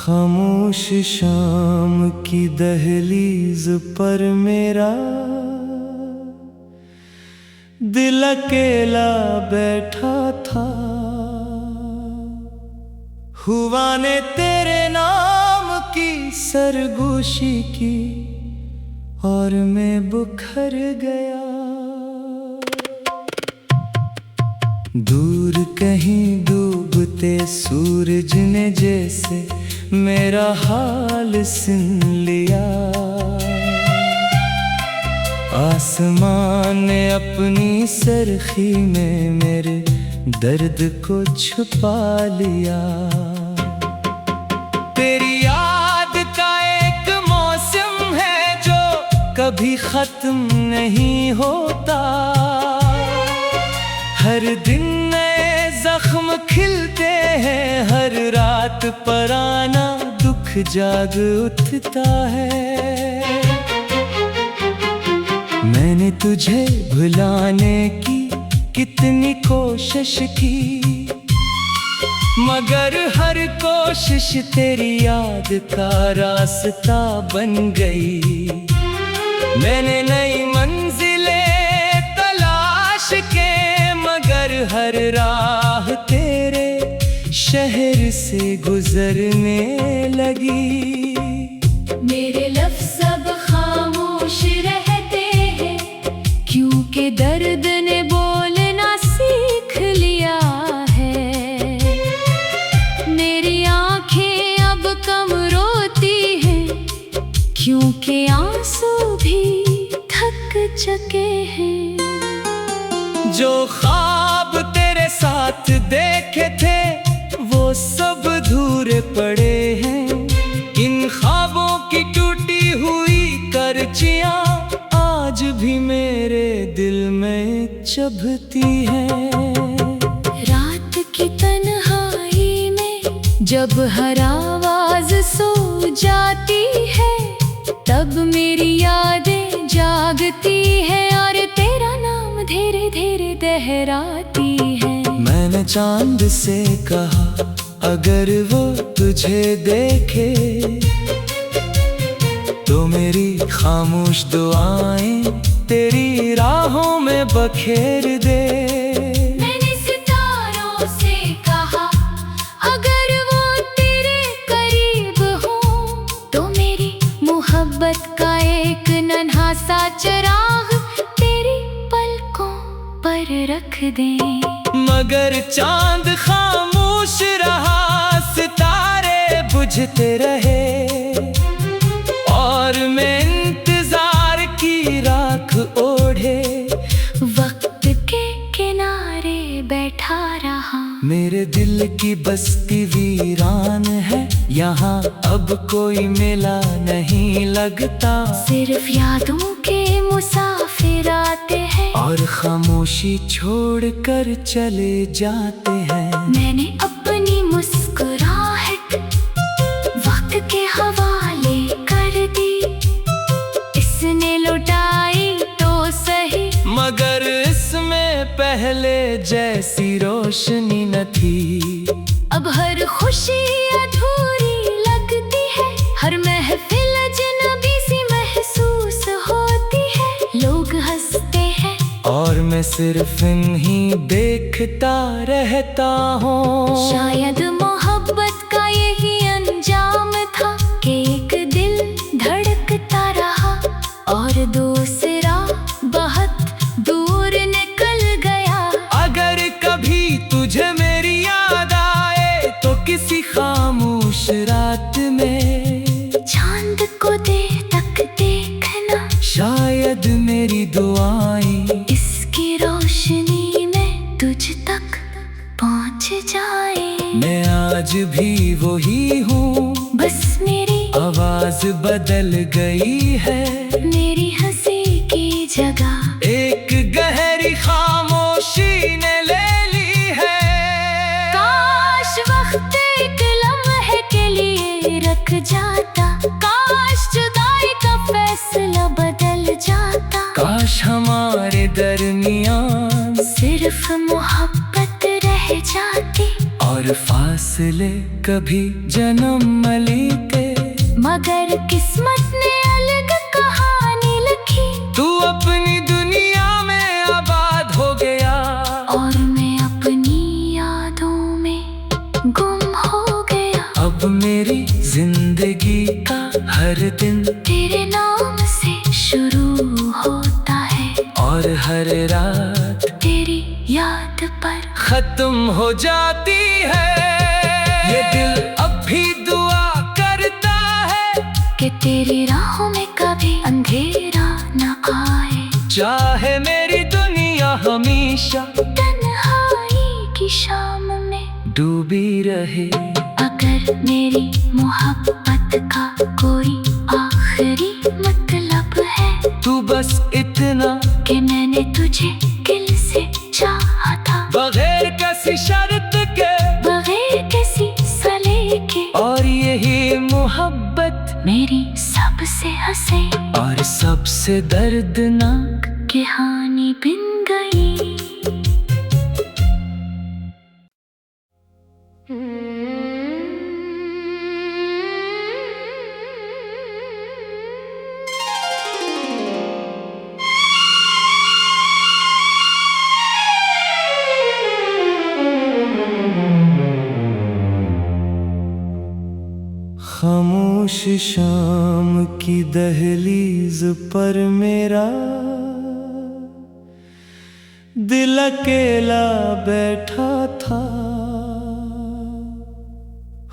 खामोश शाम की दहलीज पर मेरा दिल अकेला बैठा था। हुआ ने तेरे नाम की सरगोशी की और मैं बुखर गया। दूर कहीं डूबते सूरज ने जैसे मेरा हाल सुन लिया। आसमान ने अपनी सरखी में मेरे दर्द को छुपा लिया। तेरी याद का एक मौसम है जो कभी खत्म नहीं होता। हर दिन नए जख्म खिलते हैं, हर रात पराना दुख जाग उठता है। मैंने तुझे भुलाने की कितनी कोशिश की, मगर हर कोशिश तेरी याद का रास्ता बन गई। मैंने नई मंजिलें तलाश के, मगर हर राह तेरे शहर से गुजरने लगी। मेरे लफ्ज़ अब खामोश रहते हैं, क्योंकि दर्द ने बोलना सीख लिया है। मेरी आंखें अब कम रोती हैं, क्योंकि आंसू भी थक चुके हैं। जो ख्वाब तेरे साथ देखे थे वो सब अधूरे पड़े हैं। इन ख्वाबों की टूटी हुई करचियां आज भी मेरे दिल में चुभती हैं। रात की तन्हाई में जब हर आवाज सो जाती है, तब मेरी यादें जागती हैं और तेरा नाम धीरे धीरे दोहराती है। मैंने चांद से कहा अगर वो तुझे देखे तो मेरी खामोश दुआएं तेरी राहों में बखेर दे। मैंने सितारों से कहा अगर वो तेरे करीब हो तो मेरी मोहब्बत का एक नन्हा सा चिराग तेरी पलकों पर रख दे। मगर चांद खामोश रहा, सितारे बुझते रहे और मैं इंतजार की राख ओढ़े वक्त के किनारे बैठा रहा। मेरे दिल की बस्ती वीरान है, यहाँ अब कोई मेला नहीं लगता। सिर्फ यादों के मुसाफिर आते हैं और खामोशी छोड़ कर चले जाते हैं। मैंने अपनी मुस्कुराहट वक्त के हवाले कर दी, इसने लुटाई तो सही, मगर इसमें पहले जैसी रोशनी न थी। अब हर खुशी अधूरी लगती है, हर महफिल अजनबी सी महसूस होती है। लोग हंसते हैं और मैं सिर्फ इन्हीं देखता रहता हूँ। शायद मोहब्बत का यही अंजाम था कि एक दिल धड़कता रहा और दूसरा बहुत दूर निकल गया। अगर कभी तुझे मेरी याद आए तो किसी खामोश रात में चांद को देर तक देखना, शायद मेरी दुआएं इसकी रोशनी में तुझ तक पहुंच जाए। मैं आज भी वही हूँ, बस मेरी आवाज बदल गई है। मेरी हंसी की जगह एक गहरी खामोशी ने ले ली है। काश और फासले कभी जन्म लेते, मगर किस्मत ने अलग कहानी लिखी। तू अपनी दुनिया में आबाद हो गया और मैं अपनी यादों में गुम हो गया। अब मेरी जिंदगी का हर दिन तेरे नाम से शुरू होता है, और हर रात तेरी याद पर खत्म हो जाती है। ये दिल अब भी दुआ करता है कि तेरी राहों में कभी अंधेरा न आए। चाहे मेरी दुनिया हमेशा तन्हाई की शाम में डूबी रहे। अगर मेरी मोहब्बत का कोई आखिरी मतलब है, तू बस इतना कि मैंने तुझे दिल से चाहा था, बगैर किसी शर्त के, बगैर किसी सले के। और यही मोहब्बत मेरी सबसे हंसे और सबसे दर्दनाक कहानी बन गई। खामोश शाम की दहलीज पर मेरा दिल अकेला बैठा था।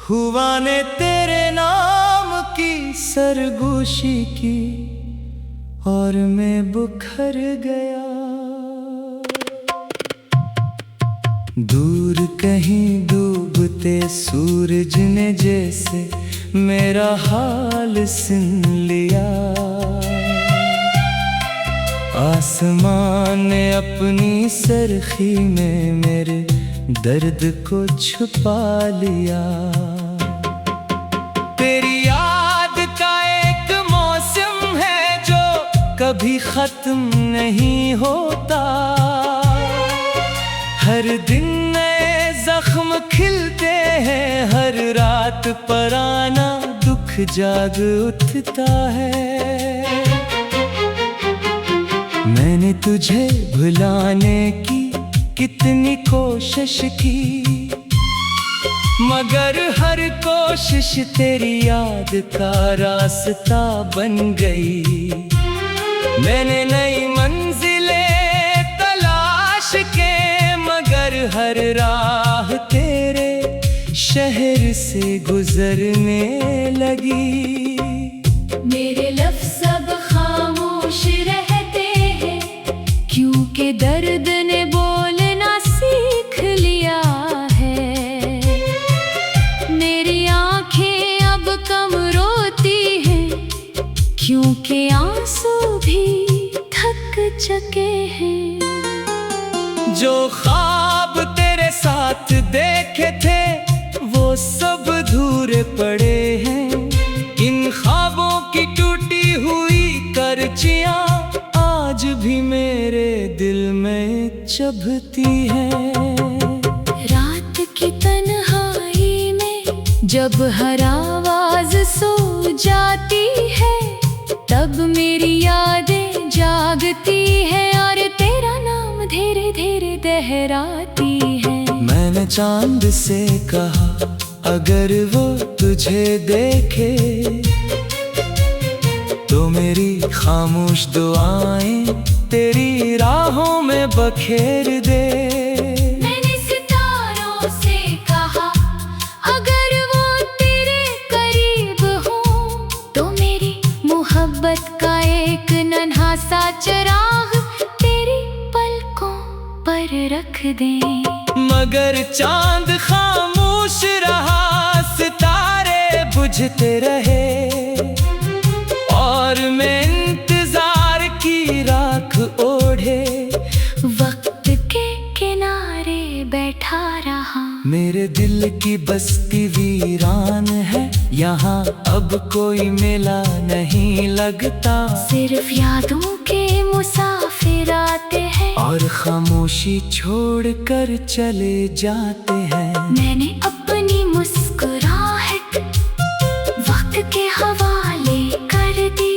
हुआ ने तेरे नाम की सरगोशी की और मैं बुखर गया। दूर कहीं डूबते सूरज ने जैसे मेरा हाल सुन लिया। आसमान ने अपनी सरखी में मेरे दर्द को छुपा लिया। तेरी याद का एक मौसम है जो कभी खत्म नहीं होता। हर दिन नए जख्म खिलते हैं, हर रात पराना दुख जाग उठता है। मैंने तुझे भुलाने की कितनी कोशिश की, मगर हर कोशिश तेरी याद का रास्ता बन गई। मैंने नई मंजिलें तलाश के, मगर हर राह तेरे शहर से गुजरने लगी। मेरे लफ्ज़ सब खामोश रहते हैं, क्योंकि दर्द ने बोलना सीख लिया है। मेरी आंखें अब कम रोती हैं, क्योंकि आंसू भी थक चुके हैं। जो ख्वाब तेरे साथ देखे थे वो सब अधूरे पड़े हैं। इन ख्वाबों की टूटी हुई करचियां आज भी मेरे दिल में चुभती हैं। रात की तन्हाई में जब हर आवाज सो जाती है, तब मेरी यादें जागती है और तेरा नाम धीरे धीरे दोहराती है। मैंने चांद से कहा अगर वो तुझे देखे तो मेरी खामोश दुआएं तेरी राहों में बखेर दे। मैंने सितारों से कहा अगर वो तेरे करीब हो तो मेरी मोहब्बत का एक नन्हा सा चिराग तेरी पलकों पर रख दे। मगर चांद खामोश रहा, सितारे बुझते रहे और मैं इंतजार की राख ओढ़े वक्त के किनारे बैठा रहा। मेरे दिल की बस्ती वीरान है, यहाँ अब कोई मेला नहीं लगता। सिर्फ यादों के मुसाफिर आते हैं और खामोशी छोड़ कर चले जाते हैं। मैंने अपनी मुस्कुराहट वक्त के हवाले कर दी।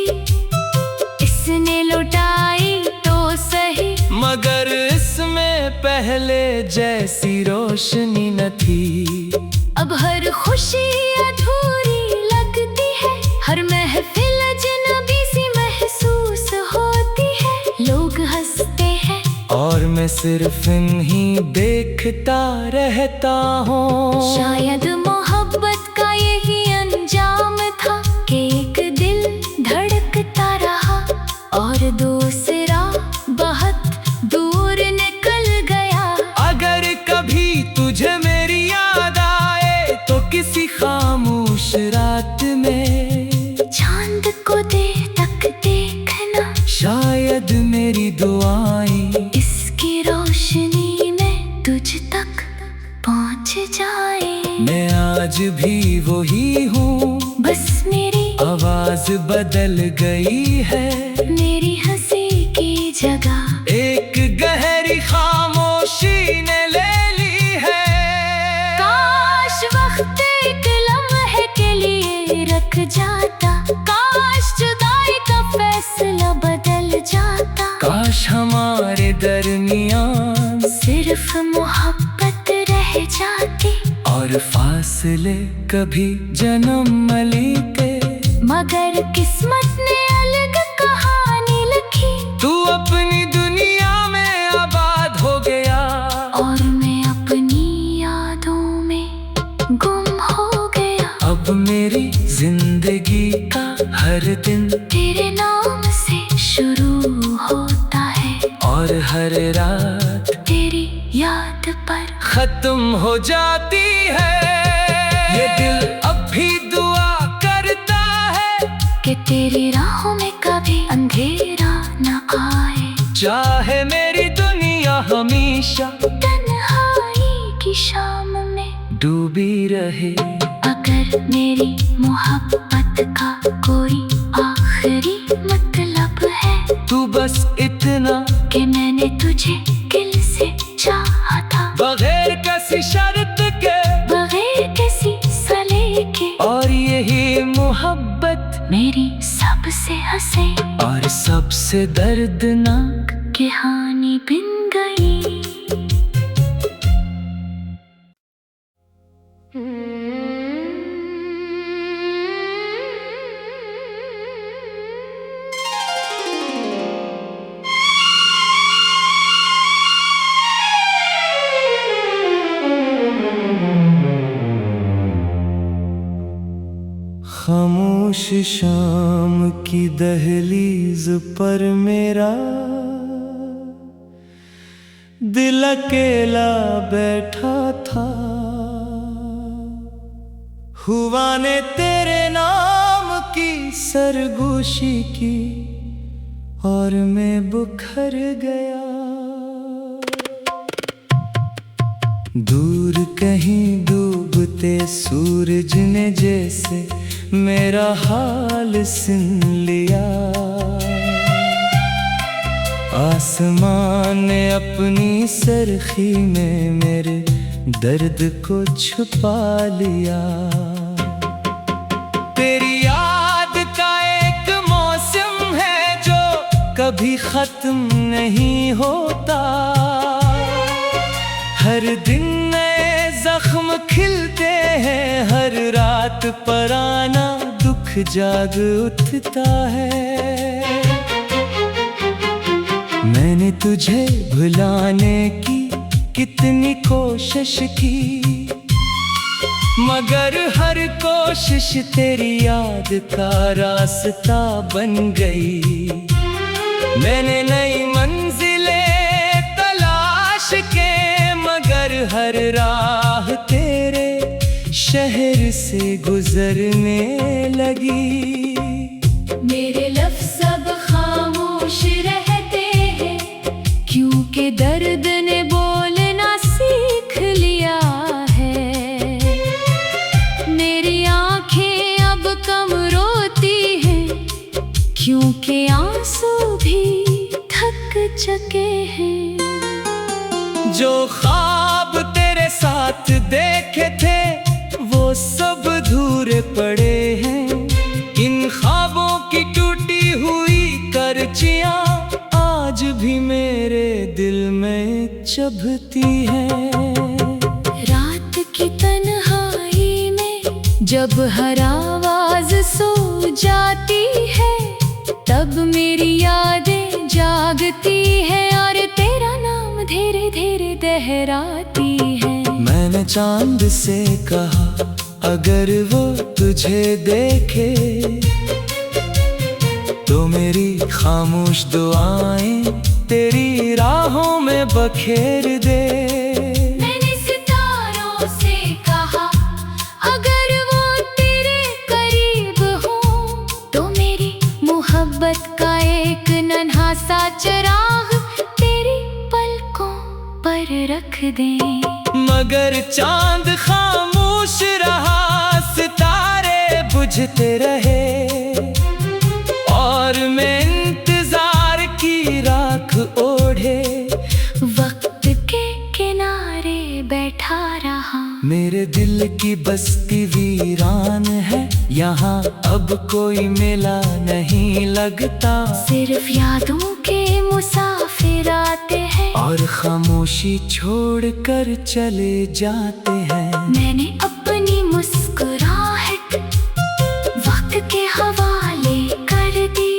इसने लुटाई तो सही, मगर इसमें पहले जैसी रोशनी न थी। अब हर खुशी अधूरी लगती है, हर महफिल अजनबी सी महसूस होती है। लोग हंसते हैं और मैं सिर्फ इन्हीं देखता रहता हूँ। शायद मोहब्बत का यही अंजाम था कि एक दिल धड़कता रहा और दूसरा बहुत दूर निकल गया। अगर कभी तुझे मेरी याद आए तो किसी खामोश रात में चांद को देर तक देखना, शायद मेरी दुआएं इसकी रोशनी में तुझ तक पहुंच जाए। मैं आज भी वही हूँ, बस मेरी आवाज बदल गई है। मेरी हंसी की जगह एक गहरी खामोशी ने ले ली है। काश वक्त एक लम्हे के लिए रख जाता, काश जुदाई का फैसला बदल जाता। काश हमारे दरमियान सिर्फ मोहब्बत रह जाती और फासले कभी जन्म लेते। मगर किस्मत ने अलग कहानी लिखी। तू अपनी दुनिया में आबाद हो गया और मैं अपनी यादों में गुम हो गया। अब मेरी जिंदगी का हर दिन तेरे नाम से शुरू होता है और हर रात तेरी याद पर खत्म हो जाती है। ये दिल अब भी दुआ करता है कि तेरी राहों में कभी अंधेरा न आए। चाहे मेरी दुनिया हमेशा तन्हाई की शाम में डूबी रहे। अगर मेरी मोहब्बत का कोई आखिरी मतलब है, तू बस इतना कि मैंने तुझे दिल से चाहा था, बगैर किसी शर्त के, बगैर किसी सले के। और यही मोहब्बत मेरी सबसे हंसे और सबसे दर्दनाक कहानी बन गई। खामोश शाम की दहलीज पर मेरा दिल अकेला बैठा था। हुआ ने तेरे नाम की सरगोशी की और मैं बुखर गया। दूर कहीं डूबते सूरज ने जैसे मेरा हाल सुन लिया। आसमान ने अपनी सरखी में मेरे दर्द को छुपा लिया। तेरी याद का एक मौसम है जो कभी खत्म नहीं होता। हर दिन नए जख्म खिलते हैं, हर रात पराना दुख जाग उठता है। मैंने तुझे भुलाने की कितनी कोशिश की, मगर हर कोशिश तेरी याद का रास्ता बन गई। मैंने नई मंजिलें तलाश के, मगर हर राह तेरे शहर से गुजरने लगी। मेरे लफ्ज़ अब खामोश रहते हैं, क्योंकि दर्द ने बोलना सीख लिया है। मेरी आंखें अब कम रोती हैं, क्योंकि आंसू भी थक चुके हैं। जो ख्वाब तेरे साथ देख चुभती है। रात की तन्हाई में जब हर आवाज सो जाती है, तब मेरी यादें जागती है और तेरा नाम धीरे धीरे दोहराती है। मैंने चांद से कहा अगर वो तुझे देखे तो मेरी खामोश दुआएं तेरी राहों में बखेर दे। मैंने सितारों से कहा अगर वो तेरे करीब हो तो मेरी मोहब्बत का एक नन्हा सा चिराग तेरी पलकों पर रख दे। मगर चांद खामोश रहा, सितारे बुझते रहे और मैं इंतजार की राख ओढ़े वक्त के किनारे बैठा रहा। मेरे दिल की बस्ती वीरान है, यहाँ अब कोई मेला नहीं लगता। सिर्फ यादों के मुसाफिर आते हैं और खामोशी छोड़ कर चले जाते हैं। मैंने अपनी मुस्कुराहट वक्त के हवाले कर दी,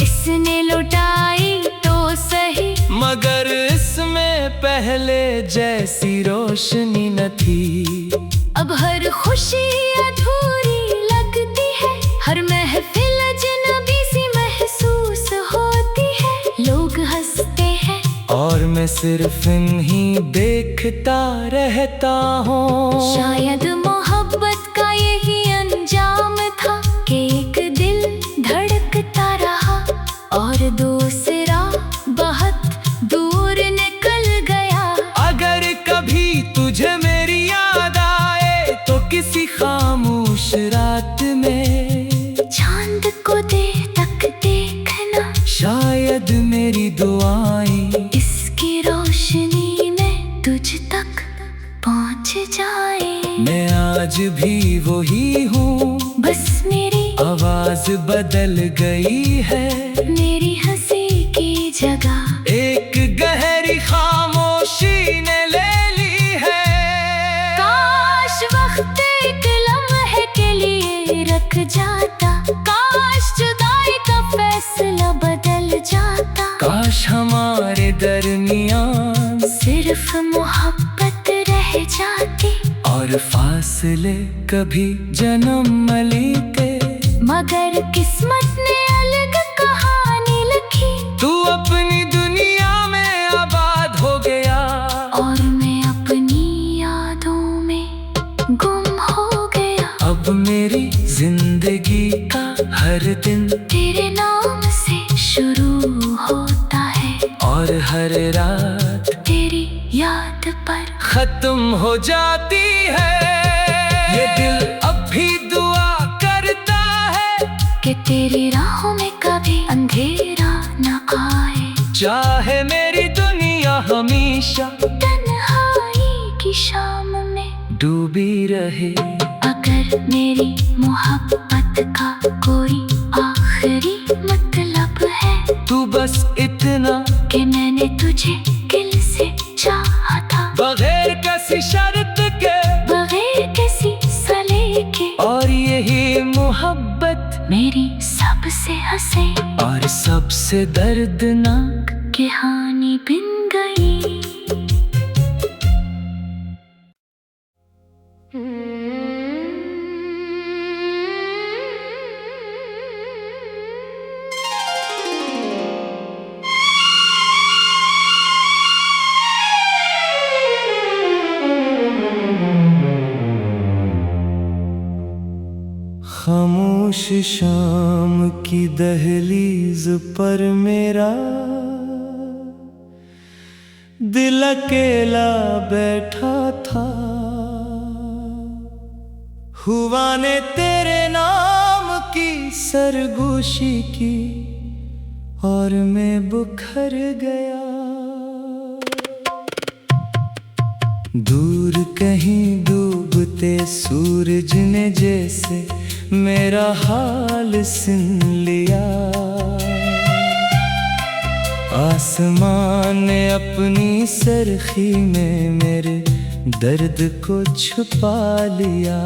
इसने लुटाई तो सही मगर इसमें पहले जैसी रोशनी न थी। अब हर खुशी अधूरी लगती है, हर महफिल अजनबी सी महसूस होती है। लोग हंसते हैं और मैं सिर्फ इन्हीं देखता रहता हूँ। शायद मोहब्बत का यही अंजाम था कि एक दिल धड़कता रहा और दूसरा बहुत दूर निकल गया। अगर कभी तुझे मेरी याद आए तो किसी खामोश रात में चांद को देर तक देखना, शायद मेरी दुआएं इसकी रोशनी में तुझ तक पहुंच जाए। मैं आज भी वही हूँ, बस मेरी आवाज बदल गई है। मेरी हंसी की जगह एक गहरी खामोशी ने ले ली है। काश वक्त एक लम्हे के लिए रख जाता, काश जुदाई का फैसला बदल जाता, काश हमारे दरमियान सिर्फ मोहब्बत रह जाती और फासले कभी जन्म लेते। मगर किस्मत ने अलग कहानी लिखी। तू अपनी दुनिया में आबाद हो गया और मैं अपनी यादों में गुम हो गया। अब मेरी जिंदगी का हर दिन तेरे नाम से शुरू होता है और हर रात तेरी याद पर खत्म हो जाती है। ये दिल अब भी दुआ करता है कि तेरी राहों में कभी अंधेरा न आए। चाहे मेरी दुनिया हमेशा तन्हाई की शाम में डूबी रहे। अगर मेरी मोहब्बत का कोई आखिरी मतलब है तू बस इतना कि मैंने तुझे दिल से चाहा था, बगैर किसी शर्त के, बगैर किसी सले के। और यही मोहब्बत मेरी सबसे हंसे और सबसे दर्दनाक कहानी बन गई। खामोश शाम की दहलीज पर मेरा दिल अकेला बैठा था। हुआ ने तेरे नाम की सरगोशी की और मैं बुखर गया। दूर कहीं डूबते सूरज ने जैसे मेरा हाल सुन लिया। आसमान ने अपनी सरखी में मेरे दर्द को छुपा लिया।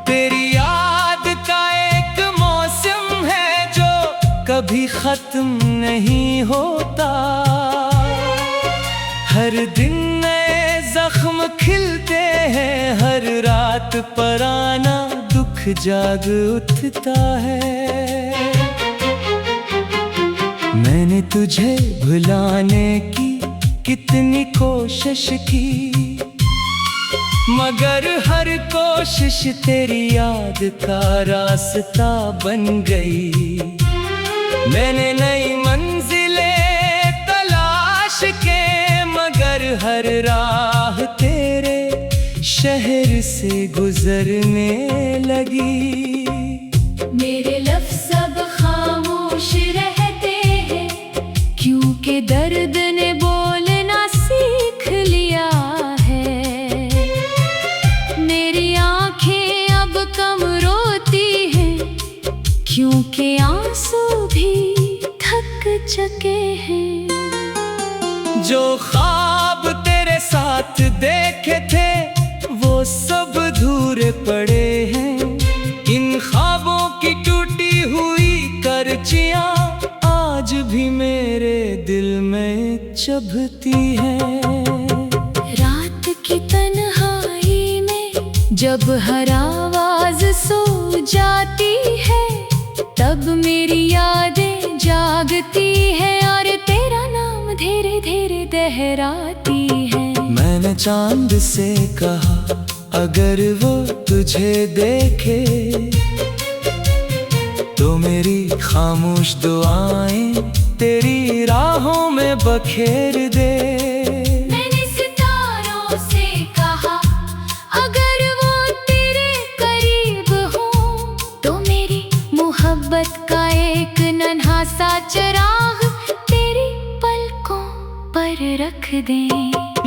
तेरी याद का एक मौसम है जो कभी खत्म नहीं होता। हर दिन नए जख्म खिलते हैं, हर रात पुराना दुख जाग उठता है। मैंने तुझे भुलाने की कितनी कोशिश की, मगर हर कोशिश तेरी याद का रास्ता बन गई। मैंने नई मंजिलें तलाश के, मगर हर राह तेरे शहर से गुजरने लगी। मेरे लफ्ज़ सब खामोश रहते हैं, क्योंकि दर्द ने बोलना सीख लिया है। मेरी आंखें अब कम रोती हैं, क्योंकि आंसू भी थक चुके हैं। जो ख्वाब तेरे साथ देखे थे वो सब अधूरे पड़े हैं। इन ख्वाबों की टूटी हुई करचियां आज भी मेरे दिल में चुभती हैं। रात की तन्हाई में जब हर आवाज सो जाती है, तब मेरी यादें जागती है और तेरा नाम धीरे धीरे दोहराती है। मैंने चांद से कहा अगर वो तुझे देखे तो मेरी खामोश दुआएं तेरी राहों में बखेर दे। मैंने सितारों से कहा अगर वो तेरे करीब हो तो मेरी मोहब्बत का एक नन्हा सा चिराग तेरी पलकों पर रख दे।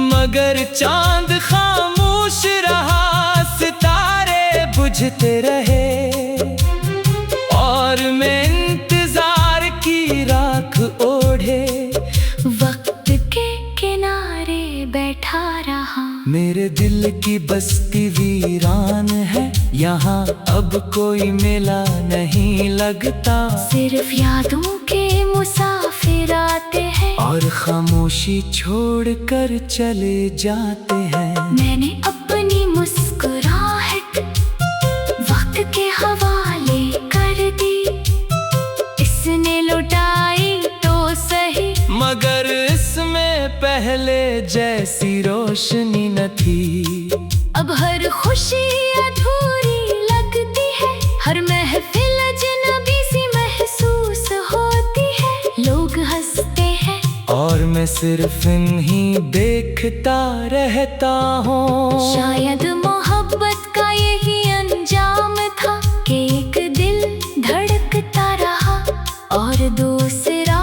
मगर चांद खामोश रहा, सितारे बुझते रहे और मैं इंतजार की राख ओढ़े वक्त के किनारे बैठा रहा। मेरे दिल की बस्ती वीरान है, यहाँ अब कोई मेला नहीं लगता। सिर्फ यादों के मुसाफिर आते हैं और खामोशी छोड़ कर चले जाते हैं। मैंने अपनी मुस्कुराहट वक्त के हवाले कर दी, इसने लुटाई तो सही, मगर इसमें पहले जैसी रोशनी न थी। अब हर खुशी अधूरी लगती है, हर महफिल अजनबी सी महसूस होती है। लोग हंसते हैं और मैं सिर्फ इन्हीं देखता रहता हूँ। शायद मोहब्बत का यही अंजाम था कि एक दिल धड़कता रहा और दूसरा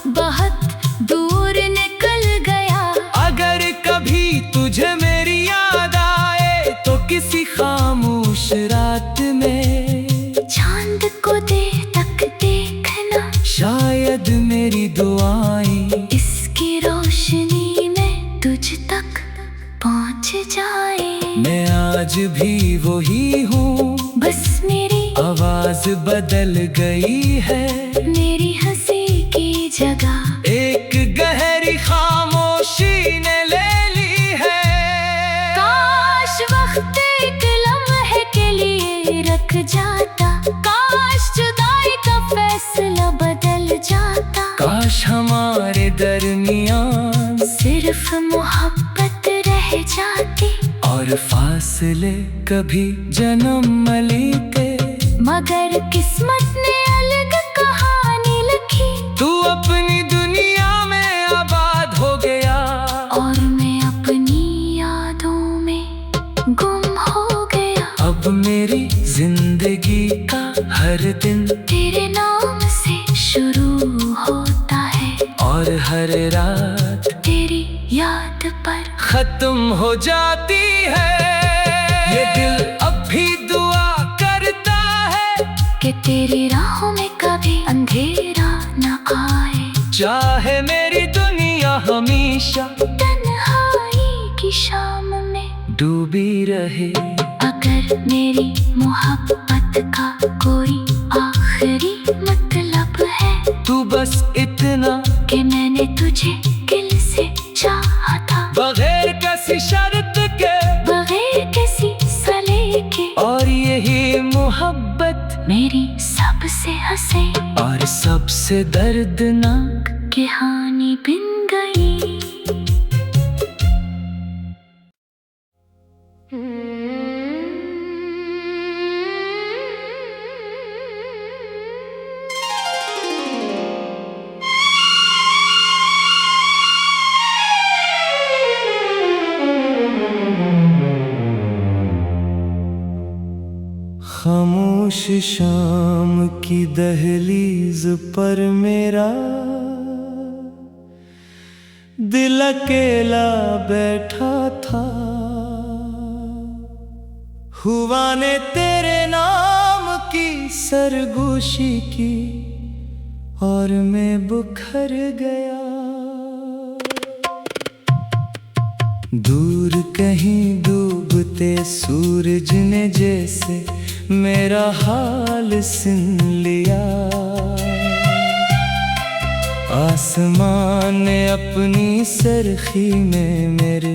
बहुत दूर निकल गया। अगर कभी तुझे मेरी याद आए तो किसी खामोश रात में चांद को देर तक देखना, शायद मेरी दुआएं इसकी रोशनी में तुझ तक पहुंच जाए। मैं आज भी वही हूँ, बस मेरी आवाज बदल गई है। मेरी हंसी की जगह एक गहरी खामोशी ने ले ली है। काश वक्त एक लम्हे के लिए रख जाता, काश जुदाई का फैसला बदल जाता, काश हमारे दरमियान सिर्फ मोहब्बत रह जाती और फासले कभी जन्म लेते। मगर किस्मत ने अलग कहानी लिखी, तू अपनी दुनिया में आबाद हो गया और मैं अपनी यादों में गुम हो गया। अब मेरी जिंदगी का हर दिन तेरे नाम से शुरू होता है और हर रात तेरी याद पर खत्म हो जाती है। ये दिल अब भी दुआ करता है कि तेरी राहों में कभी अंधेरा न आए। चाहे मेरी दुनिया हमेशा तन्हाई की शाम में डूबी रहे। अगर मेरी मोहब्बत का कोई आखिरी मतलब है तू बस इतना कि मैंने तुझे दिल से चाहा था, बगैर किसी शर्त के, बगैर किसी सले के। और यही मोहब्बत मेरी सबसे हंसे और सबसे दर्दनाक कहानी बन गई। खामोश शाम की दहलीज पर मेरा दिल अकेला बैठा था। हुआ ने तेरे नाम की सरगोशी की और मैं बुखर गया। दूर कहीं डूबते सूरज ने जैसे मेरा हाल सुन लिया। आसमान ने अपनी सरखी में मेरे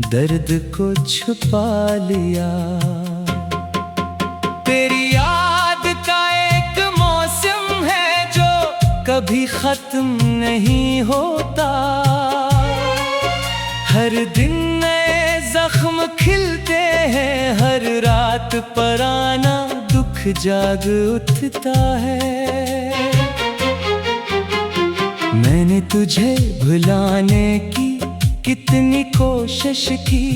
दर्द को छुपा लिया। तेरी याद का एक मौसम है जो कभी खत्म नहीं होता। हर दिन नए जख्म खिलते हैं, हर रात पराना दुख जाग उठता है। मैंने तुझे भुलाने की कितनी कोशिश की,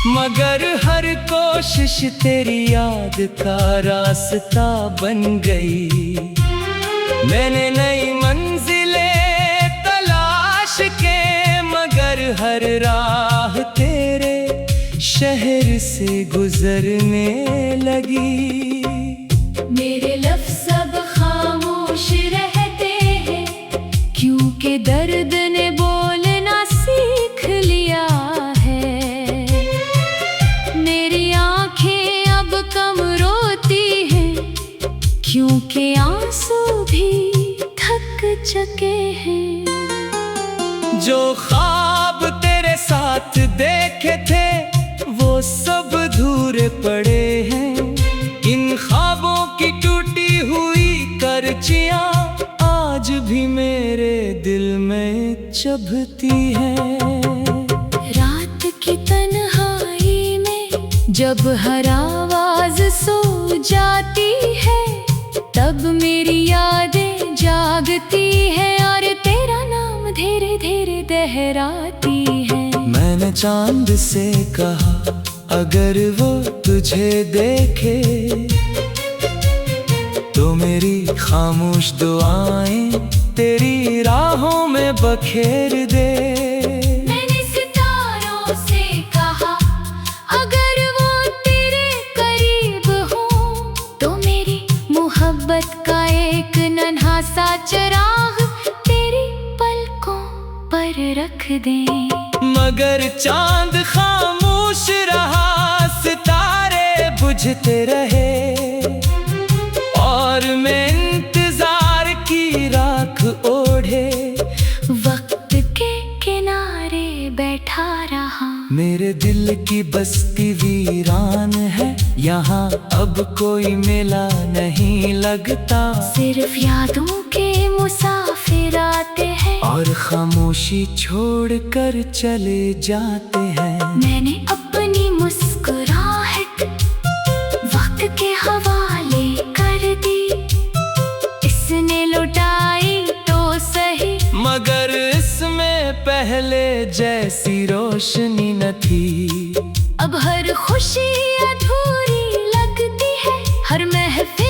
मगर हर कोशिश तेरी याद का रास्ता बन गई। मैंने नई मंजिलें तलाश के, मगर हर राह तेरे शहर से गुजरने लगी। मेरे लफ्ज़ अब खामोश रहते हैं, क्योंकि दर्द ने बोलना सीख लिया है। मेरी आंखें अब कम रोती हैं, क्योंकि आंसू भी थक चुके हैं। जो ख्वाब तेरे साथ देखे थे वो सब अधूरे पड़े हैं। इन ख्वाबों की टूटी हुई करचियां आज भी मेरे दिल में चुभती हैं। रात की तन्हाई में जब हर आवाज सो जाती है, तब मेरी यादें जागती है और तेरा नाम धीरे धीरे दोहराती है। मैंने चांद से कहा अगर वो तुझे देखे तो मेरी खामोश दुआएं तेरी राहों में बखेर दे। मैंने सितारों से कहा अगर वो तेरे करीब हो तो मेरी मोहब्बत का एक नन्हा सा चिराग तेरी पलकों पर रख दे। मगर चांद खामोश रहा, सितारे बुझते रहे और मैं इंतजार की राख ओढ़े वक्त के किनारे बैठा रहा। मेरे दिल की बस्ती वीरान है, यहाँ अब कोई मेला नहीं लगता। सिर्फ यादों के मुसाफिर आते हैं और खामोशी छोड़ कर चले जाते हैं। मैंने अपनी मुस्कुराहट वक्त के हवाले कर दी, इसने लुटाई तो सही, मगर इसमें पहले जैसी रोशनी न थी। अब हर खुशी अधूरी लगती है, हर महफिल